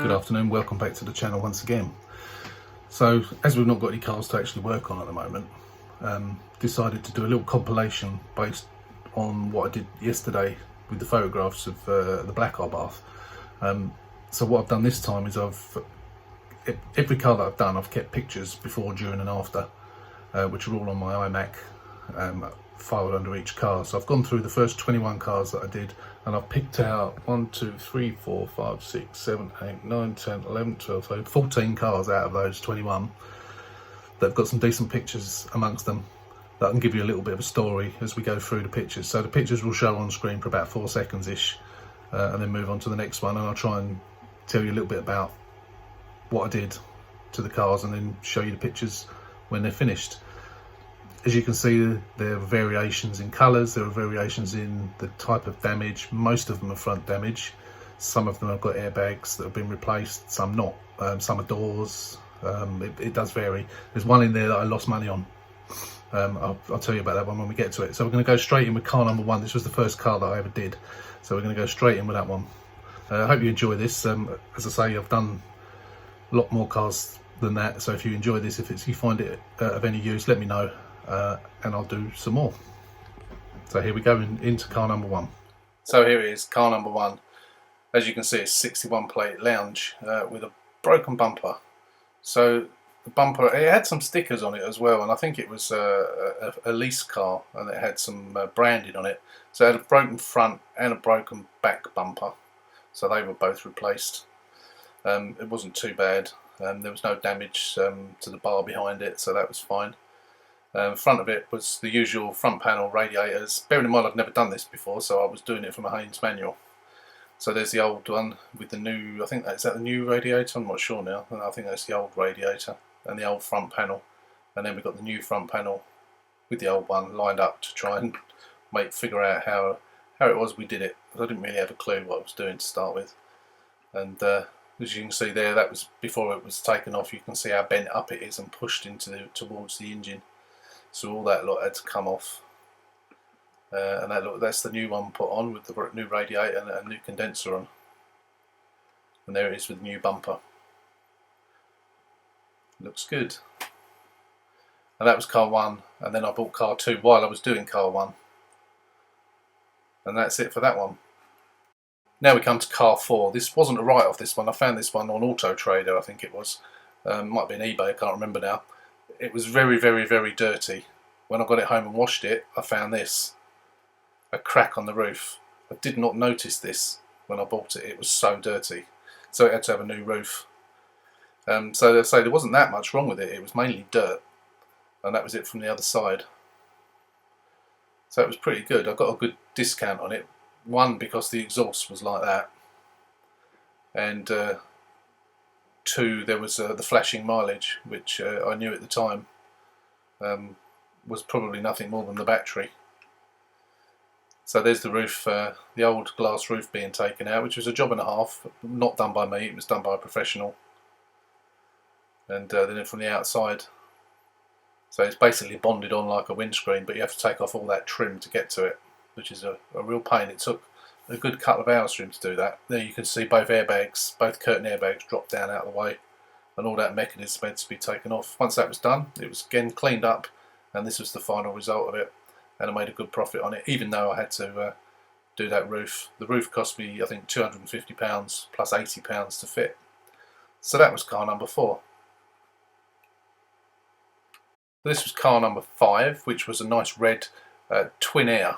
Good afternoon, welcome back to the channel once again. So, as we've not got any cars to actually work on at the moment, decided to do a little compilation based on what I did yesterday with the photographs of the black eye bath. So what I've done this time is every car that I've done, I've kept pictures before, during and after, which are all on my iMac, filed under each car. So I've gone through the first 21 cars that I did, and I've picked out 1, 2, 3, 4, 5, 6, 7, 8, 9, 10, 11, 12, so 14 cars out of those 21 that have got some decent pictures amongst them that can give you a little bit of a story as we go through the pictures. So the pictures will show on screen for about 4 seconds ish, and then move on to the next one, and I'll try and tell you a little bit about what I did to the cars and then show you the pictures when they're finished. As you can see, there are variations in colours, there are variations in the type of damage. Most of them are front damage. Some of them have got airbags that have been replaced, some not. Some are doors. It does vary. There's one in there that I lost money on. I'll tell you about that one when we get to it. So we're going to go straight in with car number 1. This was the first car that I ever did. So we're going to go straight in with that one. I hope you enjoy this. As I say, I've done a lot more cars than that. So if you enjoy this, if you find it of any use, let me know. And I'll do some more. So here we go into car number 1. So here it is, car number 1. As you can see, it's 61 plate lounge with a broken bumper. So the bumper, it had some stickers on it as well, and I think it was a lease car, and it had some branding on it. So it had a broken front and a broken back bumper. So they were both replaced. It wasn't too bad. There was no damage to the bar behind it, so that was fine. Front of it was the usual front panel radiators. Bearing in mind I've never done this before, so I was doing it from a Haynes manual. So there's the old one with the new, I think that's the new radiator, I'm not sure now. I think that's the old radiator and the old front panel. And then we've got the new front panel with the old one lined up to try and figure out how it was we did it. I didn't really have a clue what I was doing to start with. And as you can see there, that was before it was taken off. You can see how bent up it is and pushed towards the engine. So all that lot had to come off, and that's the new one put on with the new radiator and a new condenser on. And there it is with the new bumper. Looks good. And that was car 1, and then I bought car 2 while I was doing car 1. And that's it for that one. Now we come to car 4. This wasn't a write-off, this one. I found this one on Auto Trader, I think it was. Might be an eBay, I can't remember now. It was very, very, very dirty. When I got it home and washed it, I found this. A crack on the roof. I did not notice this when I bought it. It was so dirty. So it had to have a new roof. So they say there wasn't that much wrong with it. It was mainly dirt. And that was it from the other side. So it was pretty good. I got a good discount on it. 1, because the exhaust was like that. And 2, there was the flashing mileage, which I knew at the time was probably nothing more than the battery. So there's the roof, the old glass roof being taken out, which was a job and a half, not done by me, it was done by a professional. And then from the outside, so it's basically bonded on like a windscreen, but you have to take off all that trim to get to it, which is a real pain. It took a good couple of hours for him to do that. There you can see both airbags, both curtain airbags dropped down out of the way, and all that mechanism had to be taken off. Once that was done, it was again cleaned up, and this was the final result of it. And I made a good profit on it, even though I had to do that roof. The roof cost me, I think, £250 plus £80 to fit. So that was car number 4. This was car number 5, which was a nice red twin air.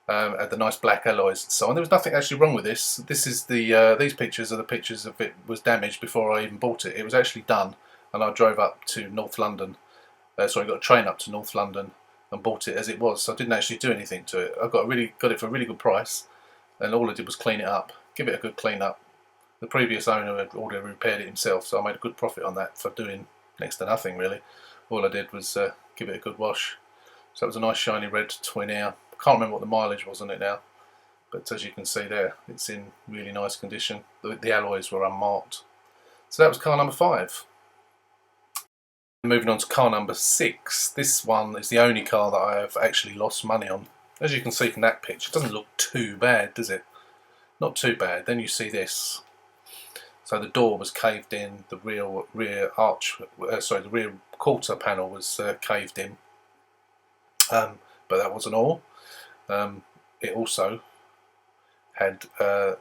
Had the nice black alloys and so on. There was nothing actually wrong with this. This is these pictures are the pictures of it was damaged before I even bought it. It was actually done, and I drove up to North London. Sorry, I got a train up to North London and bought it as it was. So I didn't actually do anything to it. I got it for a really good price, and all I did was clean it up, give it a good clean up. The previous owner had already repaired it himself, so I made a good profit on that for doing next to nothing really. All I did was give it a good wash. So it was a nice shiny red twin air. I can't remember what the mileage was on it now, but as you can see there, it's in really nice condition. The alloys were unmarked. So that was car number 5. Moving on to car number 6. This one is the only car that I have actually lost money on. As you can see from that picture, it doesn't look too bad, does it? Not too bad. Then you see this. So the door was caved in, the rear arch, the rear quarter panel was caved in. But that wasn't all. It also had, oh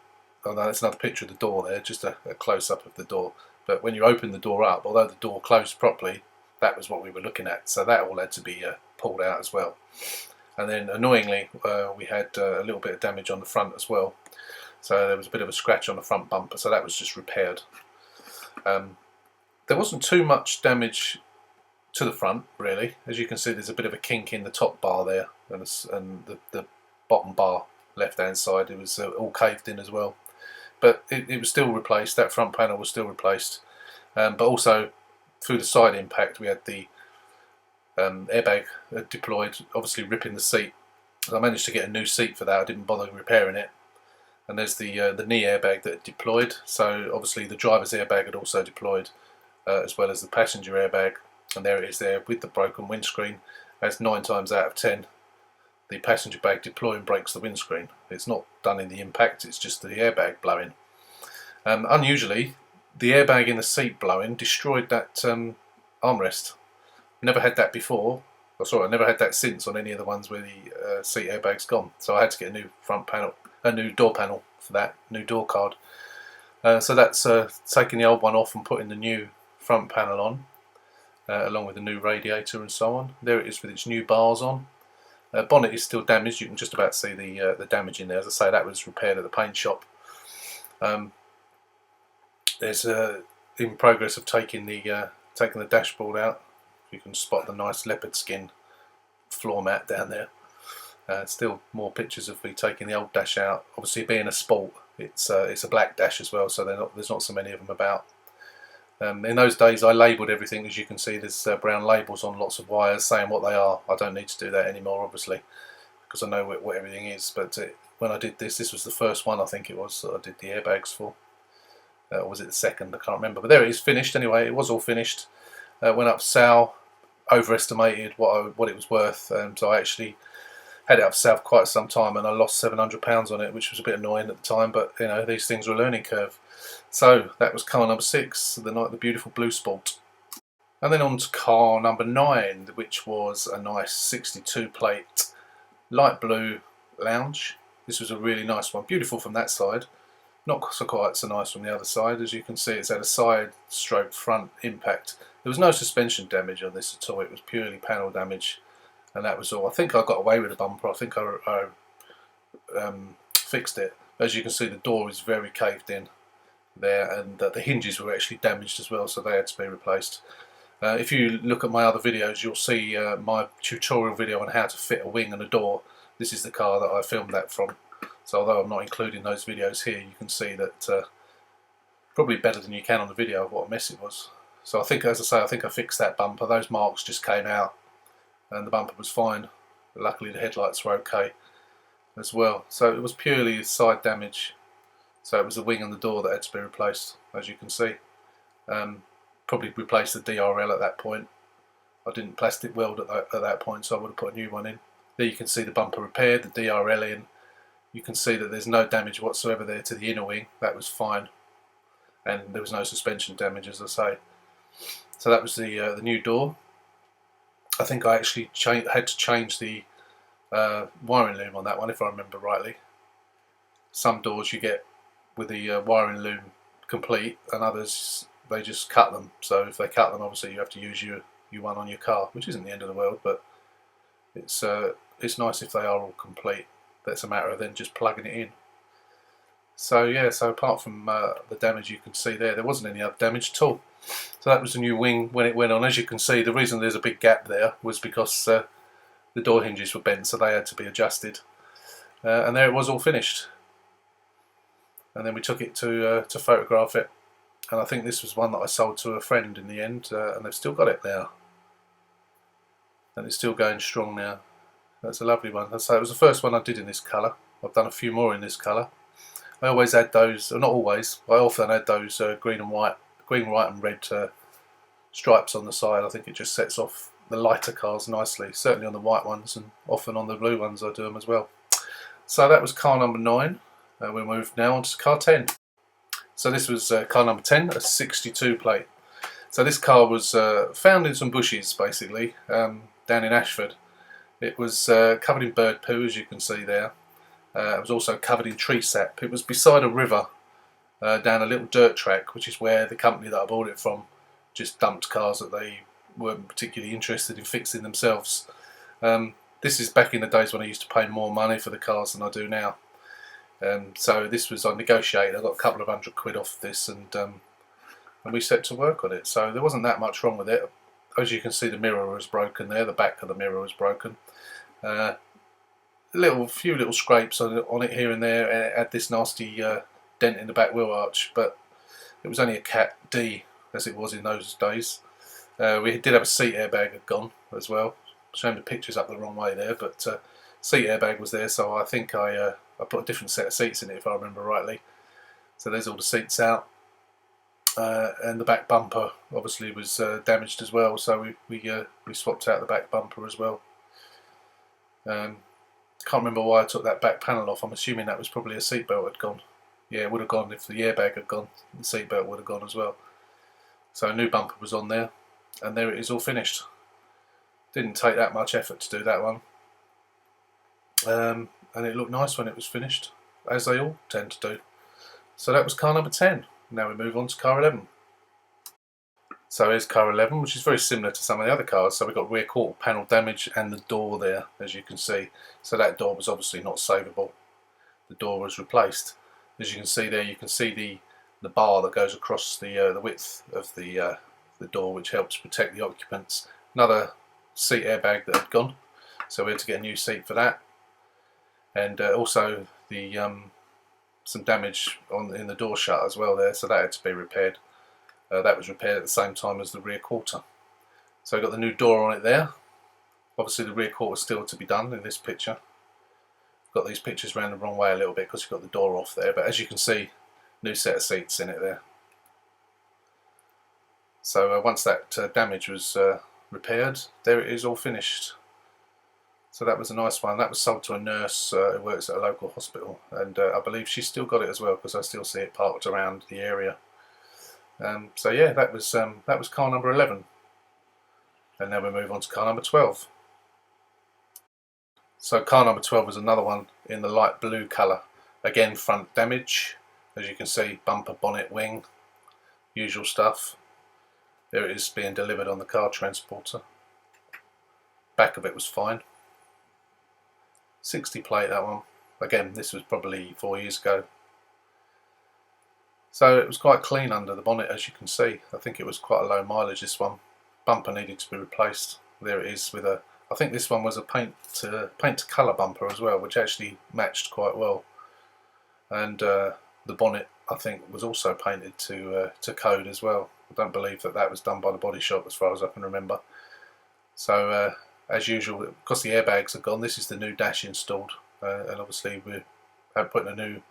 no, that's another picture of the door there, just a close-up of the door. But when you open the door up, although the door closed properly, that was what we were looking at. So that all had to be pulled out as well. And then annoyingly, we had a little bit of damage on the front as well. So there was a bit of a scratch on the front bumper, so that was just repaired. There wasn't too much damage to the front, really. As you can see, there's a bit of a kink in the top bar there, and the bottom bar left-hand side, it was all caved in as well. But it was still replaced. That front panel was still replaced. But also, through the side impact, we had the airbag deployed, obviously ripping the seat. I managed to get a new seat for that. I didn't bother repairing it. And there's the knee airbag that deployed. So obviously the driver's airbag had also deployed, as well as the passenger airbag. And there it is there with the broken windscreen. As 9 times out of 10, the passenger bag deploying breaks the windscreen. It's not done in the impact, it's just the airbag blowing. Unusually, the airbag in the seat blowing destroyed that armrest. Never had that before. Oh, sorry, I never had that since on any of the ones where the seat airbag's gone. So I had to get a new new door panel for that, new door card. So that's taking the old one off and putting the new front panel on, along with the new radiator and so on. There it is with its new bars on. Bonnet is still damaged. You can just about see the damage in there. As I say, that was repaired at the paint shop. There's in progress of taking the dashboard out. You can spot the nice leopard skin floor mat down there. Still more pictures of me taking the old dash out. Obviously, being a Sport, it's a black dash as well, so there's not so many of them about. In those days, I labelled everything. As you can see, there's brown labels on lots of wires saying what they are. I don't need to do that anymore, obviously, because I know what everything is. But when I did this was the first one, I think it was, that I did the airbags for. Or was it the second? I can't remember. But there it is, finished anyway. It was all finished. Went up Sal, overestimated what it was worth. So I actually had it up south quite some time, and I lost £700 on it, which was a bit annoying at the time. But you know, these things are a learning curve. So that was car number 6, the beautiful blue Sport. And then on to car number 9, which was a nice 62 plate light blue lounge. This was a really nice one, beautiful from that side, not quite so nice from the other side. As you can see, it's had a side stroke front impact. There was no suspension damage on this at all. It was purely panel damage, and that was all. I think I got away with the bumper. I think I fixed it. As you can see, the door is very caved in there, and the hinges were actually damaged as well, so they had to be replaced. If you look at my other videos, you'll see my tutorial video on how to fit a wing and a door. This is the car that I filmed that from. So although I'm not including those videos here, you can see that probably better than you can on the video of what a mess it was. So I think, as I say, I think I fixed that bumper. Those marks just came out and the bumper was fine. Luckily the headlights were okay as well. So it was purely side damage. So it was the wing and the door that had to be replaced, as you can see. Probably replaced the DRL at that point. I didn't plastic weld at that point, so I would have put a new one in. There you can see the bumper repaired, the DRL in. You can see that there's no damage whatsoever there to the inner wing. That was fine. And there was no suspension damage, as I say. So that was the new door. I think I actually had to change the wiring loom on that one, if I remember rightly. Some doors you get with the wiring loom complete, and others they just cut them. So if they cut them, obviously you have to use your one on your car, which isn't the end of the world, but it's nice if they are all complete. That's a matter of then just plugging it in. So yeah, so apart from the damage you can see there wasn't any other damage at all. So that was the new wing when it went on. As you can see, the reason there's a big gap there was because the door hinges were bent, so they had to be adjusted. And there it was, all finished. And then we took it to photograph it. And I think this was one that I sold to a friend in the end, and they've still got it now. And it's still going strong now. That's a lovely one. So it was the first one I did in this colour. I've done a few more in this colour. I always add those, or not always, I often add those green, white and red stripes on the side. I think it just sets off the lighter cars nicely, certainly on the white ones, and often on the blue ones I do them as well. So that was car number 9. We move now on to car 10. So this was car number 10, a 62 plate. So this car was found in some bushes, basically, down in Ashford. It was covered in bird poo, as you can see there. It was also covered in tree sap. It was beside a river, down a little dirt track, which is where the company that I bought it from just dumped cars that they weren't particularly interested in fixing themselves. This is back in the days when I used to pay more money for the cars than I do now. So this was, I negotiated, I got a couple of £100 off this, and we set to work on it. So there wasn't that much wrong with it. As you can see, the mirror was broken there, the back of the mirror was broken. Few little scrapes on it here and there. It had this nasty dent in the back wheel arch, but it was only a Cat D as it was in those days. We did have a seat airbag had gone as well. Showing the pictures up the wrong way there, but seat airbag was there, so I think I put a different set of seats in it if I remember rightly. So there's all the seats out, and the back bumper obviously was damaged as well, so we swapped out the back bumper as well. Can't remember why I took that back panel off. I'm assuming that was probably a seatbelt had gone. Yeah, it would have gone if the airbag had gone. The seatbelt would have gone as well. So a new bumper was on there, and there it is, all finished. Didn't take that much effort to do that one, and it looked nice when it was finished, as they all tend to do. So that was car number 10. Now we move on to car 11. So here's car 11, which is very similar to some of the other cars. So we've got rear quarter panel damage and the door there, as you can see. So that door was obviously not savable. The door was replaced. As you can see there, you can see the bar that goes across the width of the door, which helps protect the occupants. Another seat airbag that had gone, so we had to get a new seat for that. And also the some damage in the door shut as well there, so that had to be repaired. That was repaired at the same time as the rear quarter. So I've got the new door on it there. Obviously the rear quarter is still to be done in this picture. Got these pictures around the wrong way a little bit because you've got the door off there, but as you can see, new set of seats in it there. So once that damage was repaired, there it is, all finished. So that was a nice one. That was sold to a nurse who works at a local hospital, and I believe she's still got it as well because I still see it parked around the area. So yeah, that was car number 11, and now we move on to car number 12. So car number 12 was another one in the light blue colour. Again, front damage, as you can see, bumper, bonnet, wing, usual stuff. There it is being delivered on the car transporter. Back of it was fine. 60 plate, that one. Again, this was probably 4 years ago. So it was quite clean under the bonnet, as you can see. I think it was quite a low mileage, this one. Bumper needed to be replaced. There it is with a, I think this one was a paint to colour bumper as well, which actually matched quite well. And the bonnet, I think, was also painted to code as well. I don't believe that was done by the body shop as far as I can remember. So as usual, because the airbags are gone, this is the new dash installed, and obviously we're putting a new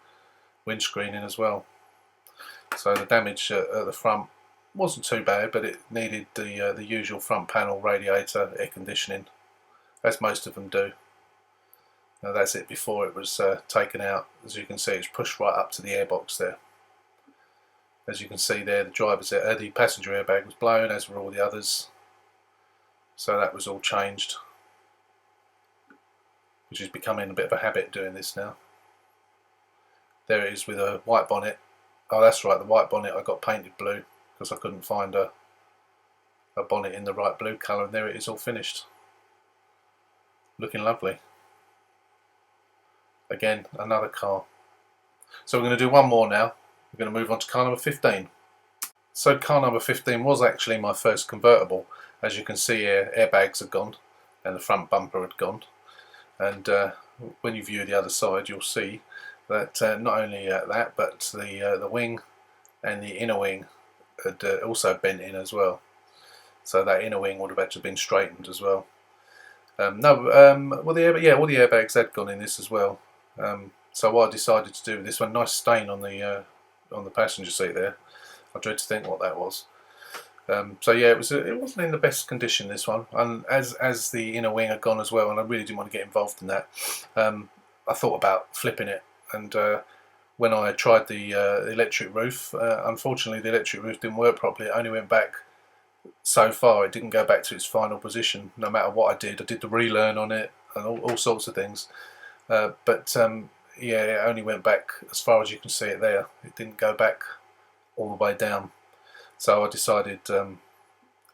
windscreen in as well. So the damage at the front wasn't too bad, but it needed the usual front panel, radiator, air conditioning, as most of them do. Now that's it before it was taken out. As you can see, it's pushed right up to the airbox there. As you can see there, the passenger airbag was blown, as were all the others. So that was all changed, which is becoming a bit of a habit doing this now. There it is with a white bonnet. Oh, that's right, the white bonnet I got painted blue because I couldn't find a bonnet in the right blue colour, and there it is, all finished. Looking lovely. Again, another car. So we're going to do one more now. We're going to move on to car number 15. So car number 15 was actually my first convertible. As you can see here, airbags had gone and the front bumper had gone. And when you view the other side, you'll see that not only that, but the wing and the inner wing had also bent in as well. So that inner wing would have had to have been straightened as well. Well, all the airbags had gone in this as well. So what I decided to do with this one, nice stain on the passenger seat there. I dread to think what that was. So yeah, it wasn't in the best condition, this one, and as the inner wing had gone as well, and I really didn't want to get involved in that. I thought about flipping it, and when I tried the electric roof. Unfortunately, the electric roof didn't work properly. It only went back so far. It didn't go back to its final position, no matter what I did. I did the relearn on it and all sorts of things. Yeah, it only went back as far as you can see it there. It didn't go back all the way down. So I decided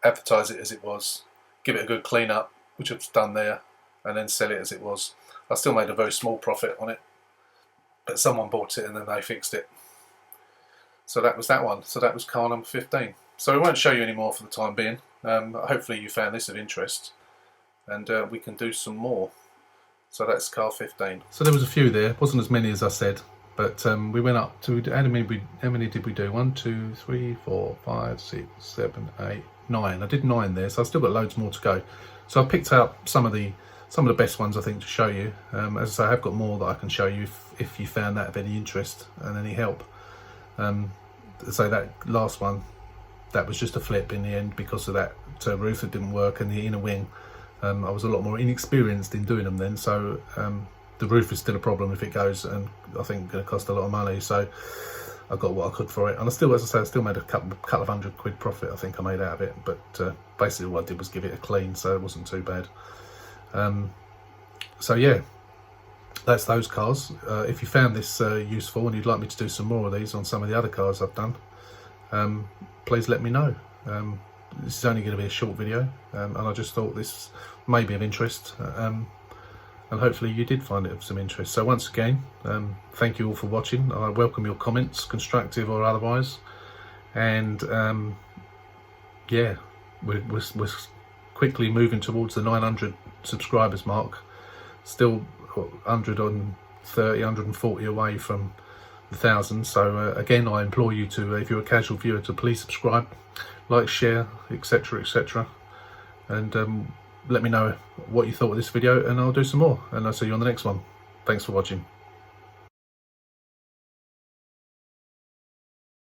advertise it as it was, give it a good clean up, which I've done there, and then sell it as it was. I still made a very small profit on it, but someone bought it and then they fixed it. So that was that one. So that was car number 15. So we won't show you any more for the time being. Hopefully you found this of interest, and we can do some more. So that's car 15. So there was a few there. It wasn't as many as I said, but we went up to, how many did we do? 1, 2, 3, 4, 5, 6, 7, 8, 9. I did 9 there, so I've still got loads more to go. So I picked out some of the best ones I think to show you. As I say, I have got more that I can show you if you found that of any interest and any help. So that last one, that was just a flip in the end because of that roof that didn't work and the inner wing. I was a lot more inexperienced in doing them then, so the roof is still a problem if it goes, and I think going to cost a lot of money. So I got what I could for it, and I still, as I say, I still made a couple of £100 profit. I think I made out of it, but basically what I did was give it a clean, so it wasn't too bad. So yeah, that's those cars. If you found this useful and you'd like me to do some more of these on some of the other cars I've done, please let me know. This is only going to be a short video, and I just thought this may be of interest, and hopefully you did find it of some interest. So once again, thank you all for watching. I welcome your comments, constructive or otherwise, and yeah, we're quickly moving towards the 900 subscribers mark. Still 130, 140 away from the 1,000. So again, I implore you to, if you're a casual viewer, to please subscribe, like, share, etc, etc, and let me know what you thought of this video, and I'll do some more, and I'll see you on the next one. Thanks for watching.